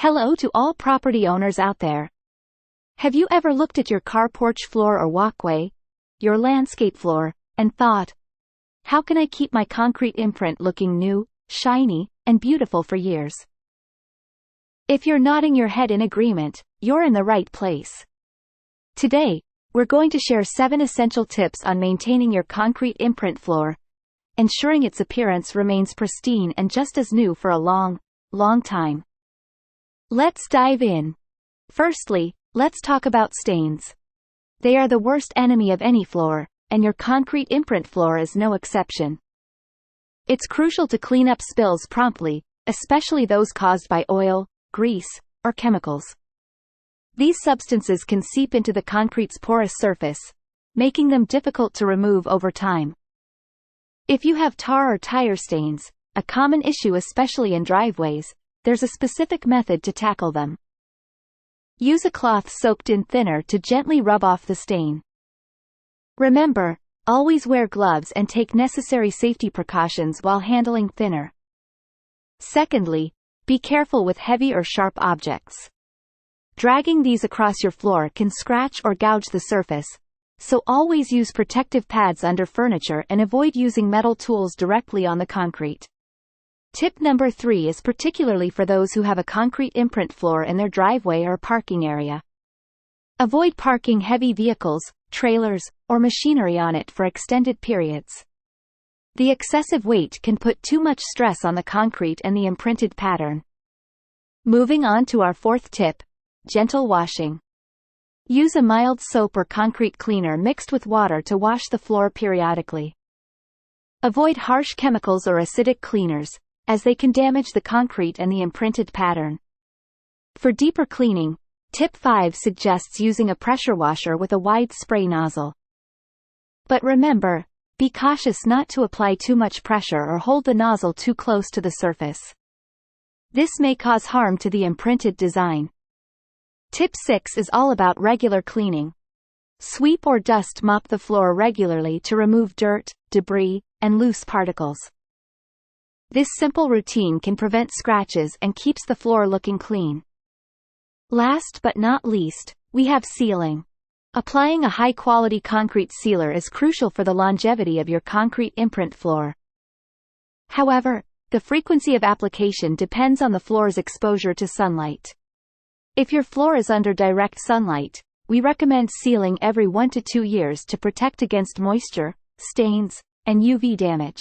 Hello to all property owners out there. Have you ever looked at your car porch floor or walkway, your landscape floor, and thought, how can I keep my concrete imprint looking new, shiny, and beautiful for years? If you're nodding your head in agreement, you're in the right place. Today, we're going to share 7 essential tips on maintaining your concrete imprint floor, ensuring its appearance remains pristine and just as new for a long, long time. Let's dive in. Firstly, let's talk about stains. They are the worst enemy of any floor, and your concrete imprint floor is no exception. It's crucial to clean up spills promptly, especially those caused by oil, grease, or chemicals. These substances can seep into the concrete's porous surface, making them difficult to remove over time. If you have tar or tire stains, a common issue especially in driveways, there's a specific method to tackle them. Use a cloth soaked in thinner to gently rub off the stain. Remember, always wear gloves and take necessary safety precautions while handling thinner. Secondly, be careful with heavy or sharp objects. Dragging these across your floor can scratch or gouge the surface, so always use protective pads under furniture and avoid using metal tools directly on the concrete. Tip number 3 is particularly for those who have a concrete imprint floor in their driveway or parking area. Avoid parking heavy vehicles, trailers, or machinery on it for extended periods. The excessive weight can put too much stress on the concrete and the imprinted pattern. Moving on to our 4th tip, gentle washing. Use a mild soap or concrete cleaner mixed with water to wash the floor periodically. Avoid harsh chemicals or acidic cleaners, as they can damage the concrete and the imprinted pattern. For deeper cleaning, tip 5 suggests using a pressure washer with a wide spray nozzle. But remember, be cautious not to apply too much pressure or hold the nozzle too close to the surface. This may cause harm to the imprinted design. Tip 6 is all about regular cleaning. Sweep or dust mop the floor regularly to remove dirt, debris, and loose particles. This simple routine can prevent scratches and keeps the floor looking clean. Last but not least, we have sealing. Applying a high-quality concrete sealer is crucial for the longevity of your concrete imprint floor. However, the frequency of application depends on the floor's exposure to sunlight. If your floor is under direct sunlight, we recommend sealing every 1 to 2 years to protect against moisture, stains, and UV damage.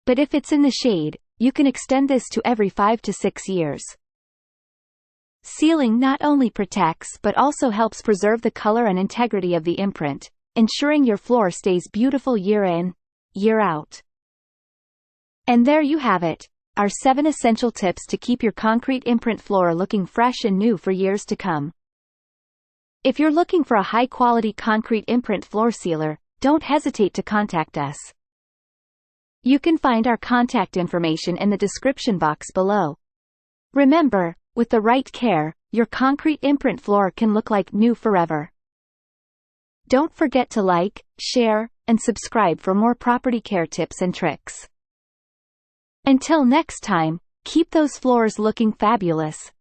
But if it's in the shade, you can extend this to every 5 to 6 years. Sealing not only protects but also helps preserve the color and integrity of the imprint, ensuring your floor stays beautiful year in, year out. And there you have it, our 7 essential tips to keep your concrete imprint floor looking fresh and new for years to come. If you're looking for a high-quality concrete imprint floor sealer, don't hesitate to contact us. You can find our contact information in the description box below. Remember, with the right care, your concrete imprint floor can look like new forever. Don't forget to like, share, and subscribe for more property care tips and tricks. Until next time, keep those floors looking fabulous.